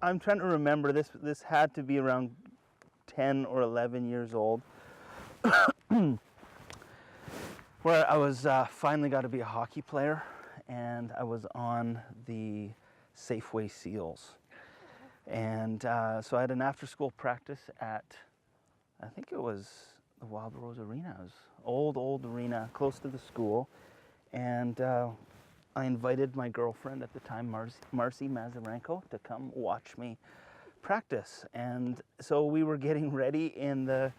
I'm trying to remember. This had to be around 10 or 11 years old, where I was finally got to be a hockey player, and I was on the Safeway Seals. And so I had an after-school practice at, I think it was the Wild Rose Arena. It was old arena close to the school. And I invited my girlfriend at the time, Marcy Mazarenko, to come watch me practice. And so we were getting ready in the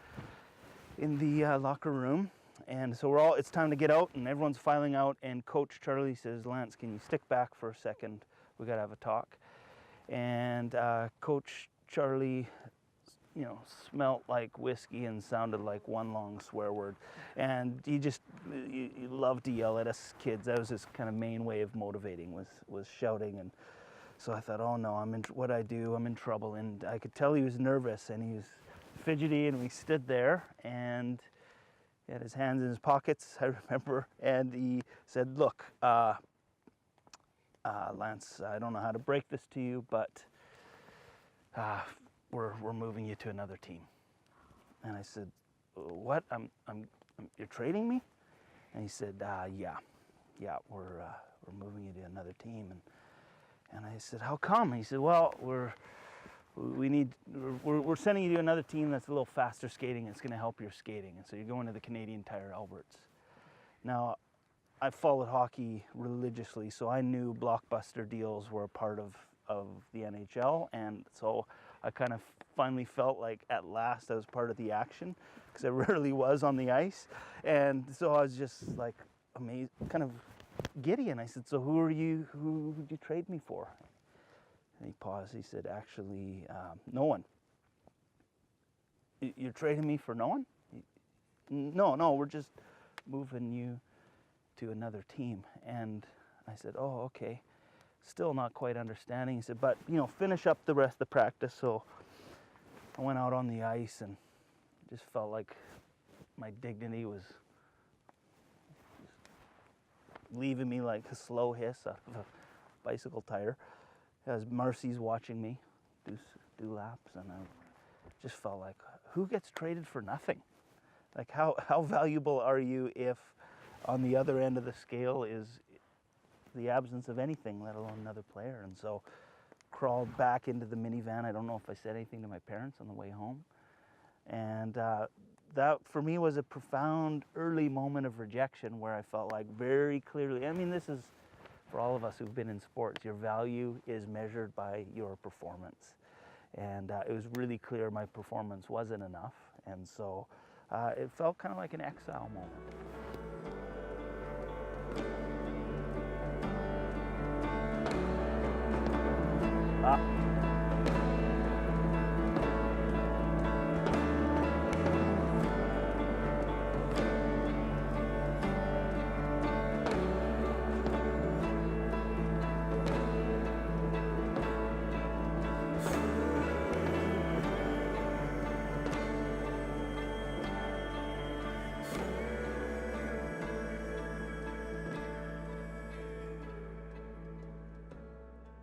locker room. And so it's time to get out, and everyone's filing out. And Coach Charlie says, "Lance, can you stick back for a second? We got to have a talk." And Coach Charlie, smelt like whiskey and sounded like one long swear word. And he loved to yell at us kids. That was his kind of main way of motivating, was shouting. And so I thought, oh no, I'm in trouble. And I could tell he was nervous, and he was fidgety, and we stood there, and he had his hands in his pockets, I remember, and he said, "Look, Lance, I don't know how to break this to you, but we're moving you to another team." And I said, "What? You're trading me?" And he said, "Yeah, we're moving you to another team." And I said, "How come?" And he said, "Well, we're sending you to another team that's a little faster skating. It's going to help your skating, and so you're going to the Canadian Tire Alberts." Now, I followed hockey religiously, so I knew blockbuster deals were a part of the NHL, and so I kind of finally felt like at last I was part of the action, because I rarely was on the ice. And so I was just like amazed, kind of giddy, and I said, "So who would you trade me for?" And he paused. He said, "Actually, no one." "You're trading me for no one?" No, we're just moving you to another team." And I said, "Oh, okay." Still not quite understanding. He said, "But, finish up the rest of the practice." So I went out on the ice, and just felt like my dignity was leaving me like a slow hiss out of a bicycle tire, as Marcy's watching me do laps. And I just felt like, who gets traded for nothing? Like, how valuable are you if on the other end of the scale is the absence of anything, let alone another player? And so crawled back into the minivan. I don't know if I said anything to my parents on the way home. And that for me was a profound early moment of rejection, where I felt like very clearly, I mean, this is for all of us who've been in sports, your value is measured by your performance. And it was really clear my performance wasn't enough. And so it felt kind of like an exile moment.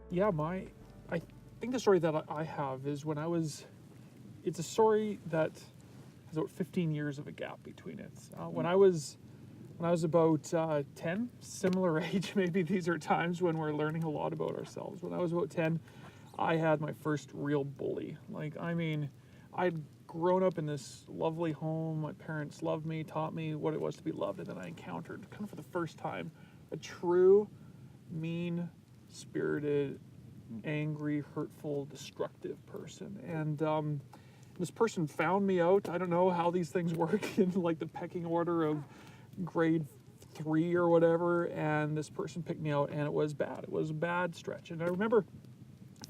Yeah, I think the story that I have is it's a story that has about 15 years of a gap between it. When I was about 10, similar age, maybe these are times when we're learning a lot about ourselves. When I was about 10, I had my first real bully. I'd grown up in this lovely home. My parents loved me, taught me what it was to be loved, and then I encountered, kind of for the first time, a true, mean-spirited, angry, hurtful, destructive person. And this person found me out. I don't know how these things work in like the pecking order of grade 3 or whatever, and this person picked me out, and it was bad. It was a bad stretch. And I remember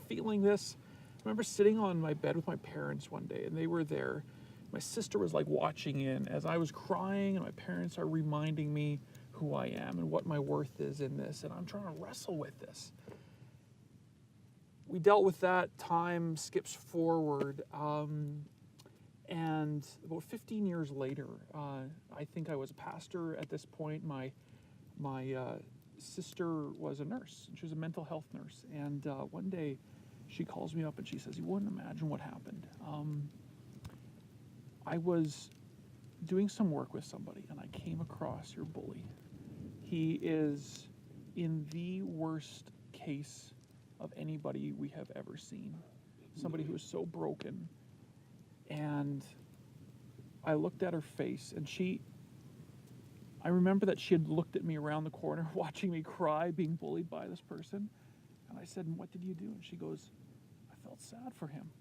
feeling this. I remember sitting on my bed with my parents one day, and they were there. My sister was like watching in as I was crying, and my parents are reminding me who I am and what my worth is in this, and I'm trying to wrestle with this. We dealt with that. Time skips forward, and about 15 years later, I think I was a pastor at this point. My sister was a nurse. She was a mental health nurse, and one day she calls me up and she says, "You wouldn't imagine what happened. I was doing some work with somebody and I came across your bully. He is in the worst case of anybody we have ever seen. Somebody who is so broken." And I looked at her face, and I remember that she had looked at me around the corner watching me cry being bullied by this person. And I said, "What did you do?" And she goes, "I felt sad for him.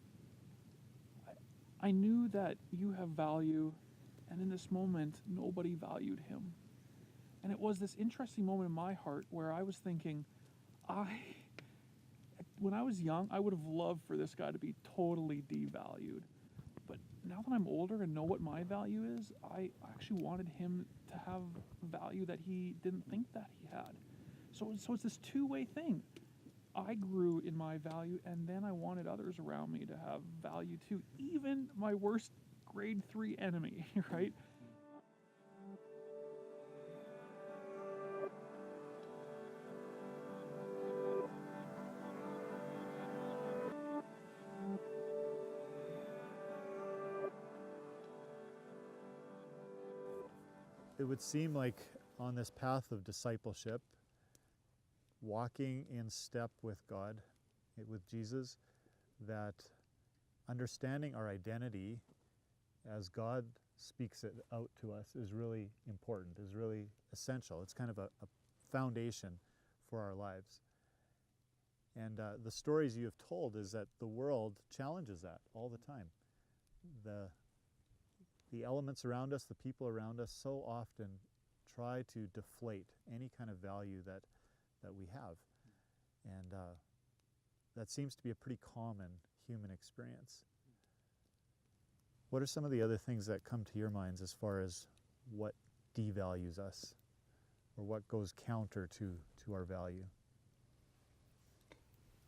I knew that you have value, and in this moment, nobody valued him." And it was this interesting moment in my heart where I was thinking, when I was young, I would have loved for this guy to be totally devalued. But now that I'm older and know what my value is, I actually wanted him to have value that he didn't think that he had. So it's this two-way thing. I grew in my value, and then I wanted others around me to have value too, even my worst grade 3 enemy, right? It would seem like on this path of discipleship, walking in step with God, with Jesus, that understanding our identity as God speaks it out to us is really important, is really essential. It's kind of a foundation for our lives. And the stories you have told is that the world challenges that all the time. The elements around us, the people around us, so often try to deflate any kind of value that we have. And that seems to be a pretty common human experience. What are some of the other things that come to your minds as far as what devalues us or what goes counter to our value?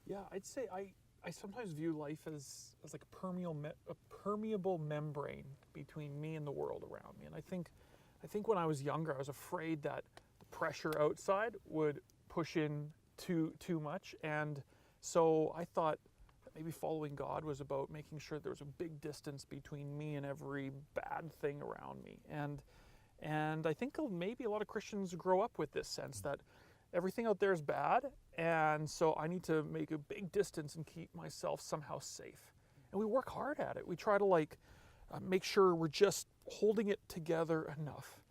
Yeah, I'd say I sometimes view life as like a permeable membrane between me and the world around me. And I think when I was younger, I was afraid that the pressure outside would push in too much. And so I thought that maybe following God was about making sure there was a big distance between me and every bad thing around me. And I think maybe a lot of Christians grow up with this sense that everything out there is bad, and so I need to make a big distance and keep myself somehow safe. And we work hard at it. We try to make sure we're just holding it together enough.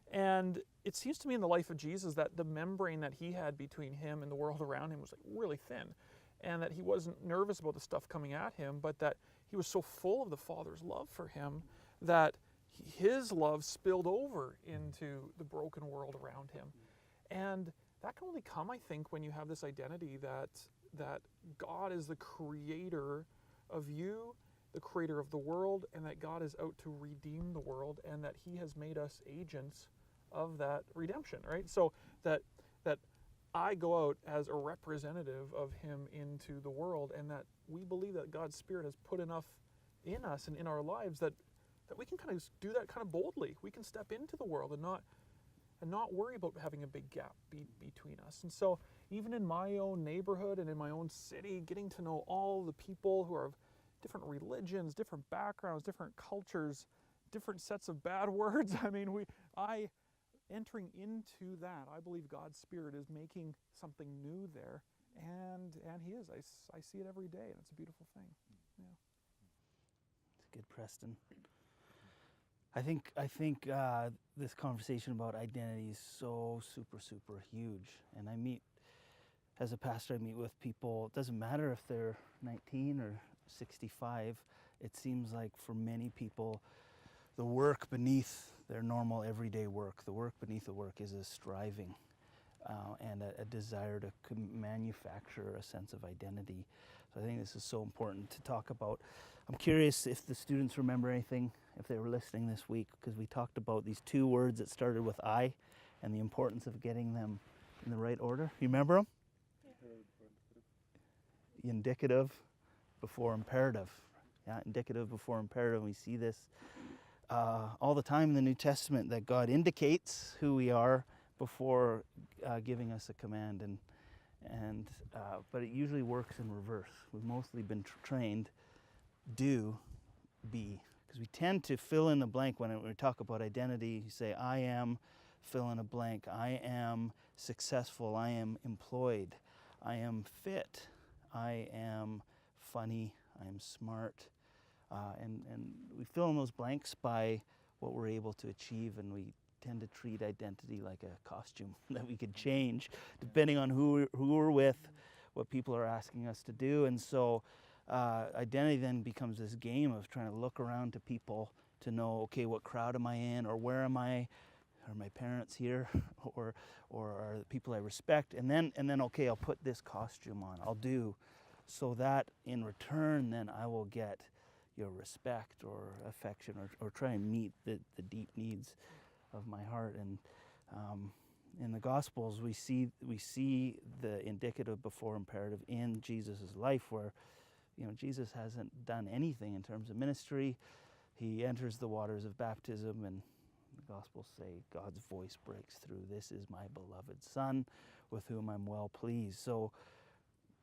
And it seems to me in the life of Jesus that the membrane that he had between him and the world around him was like really thin, and that he wasn't nervous about the stuff coming at him, but that he was so full of the Father's love for him that his love spilled over into the broken world around him. And that can only come, I think, when you have this identity that God is the creator of you, the creator of the world, and that God is out to redeem the world, and that he has made us agents of that redemption, right? So that I go out as a representative of him into the world, and that we believe that God's Spirit has put enough in us and in our lives that we can kind of do that kind of boldly. We can step into the world and not worry about having a big gap between us. And so even in my own neighborhood and in my own city, getting to know all the people who are of different religions, different backgrounds, different cultures, different sets of bad words. I mean, entering into that, I believe God's Spirit is making something new there, and he is. I see it every day, and it's a beautiful thing. Yeah. It's good, Preston. I think this conversation about identity is so super huge. And as a pastor, I meet with people. It doesn't matter if they're 19 or 65. It seems like for many people, the work beneath their normal everyday work, the work beneath the work is a striving and a desire to manufacture a sense of identity. So I think this is so important to talk about. I'm curious if the students remember anything, if they were listening this week, because we talked about these two words that started with I and the importance of getting them in the right order. You remember them? Yeah. Indicative before imperative. Yeah, indicative before imperative. We see this all the time in the New Testament, that God indicates who we are before giving us a command. and but it usually works in reverse. We've mostly been trained do, be, because we tend to fill in the blank when we talk about identity. You say, I am, fill in a blank. I am successful. I am employed. I am fit. I am funny. I am smart. And we fill in those blanks by what we're able to achieve, and we tend to treat identity like a costume that we could change depending on who we're with, what people are asking us to do. And so identity then becomes this game of trying to look around to people to know, okay, what crowd am I in, or where am I? Are my parents here, or are the people I respect? And then okay, I'll put this costume on. I'll do, so that in return, then I will get your respect or affection, or try and meet the deep needs of my heart. And in the Gospels, we see the indicative before imperative in Jesus' life, where Jesus hasn't done anything in terms of ministry. He enters the waters of baptism, and the Gospels say God's voice breaks through. This is my beloved Son, with whom I'm well pleased. So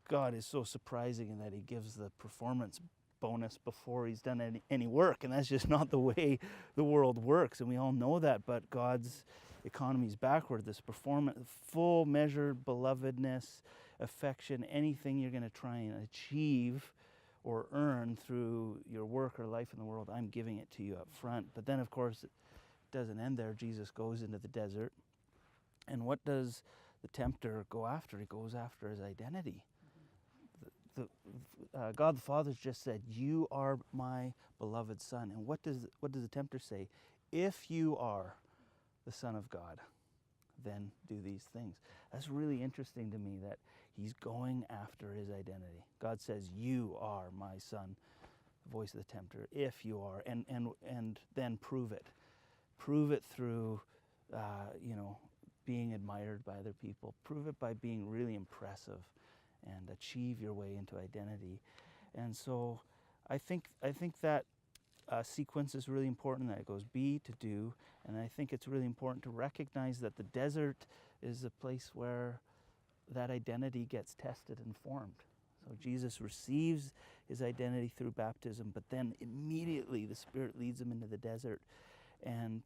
God is so surprising in that he gives the performance bonus before he's done any work, and that's just not the way the world works, and we all know that. But God's economy is backward. This performance, full measured belovedness, affection, anything you're going to try and achieve or earn through your work or life in the world, I'm giving it to you up front. But then, of course, it doesn't end there. Jesus goes into the desert, and what does the tempter go after? He goes after his identity. God the Father's just said, you are my beloved Son. And what does the tempter say? If you are the Son of God, then do these things. That's really interesting to me, that he's going after his identity. God says, you are my Son, the voice of the tempter, if you are, and then prove it. Prove it through, being admired by other people. Prove it by being really impressive, and achieve your way into identity. And so I think that sequence is really important, that it goes be to do, and I think it's really important to recognize that the desert is a place where that identity gets tested and formed. So Jesus receives his identity through baptism, but then immediately the Spirit leads him into the desert. And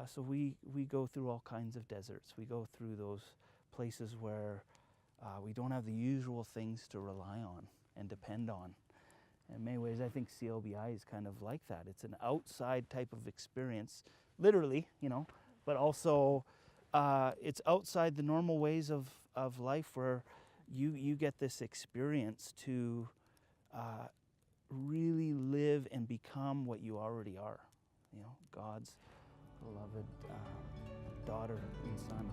so we go through all kinds of deserts. We go through those places where we don't have the usual things to rely on and depend on. In many ways, I think CLBI is kind of like that. It's an outside type of experience, literally, but also it's outside the normal ways of life, where you get this experience to really live and become what you already are, God's beloved daughter and son.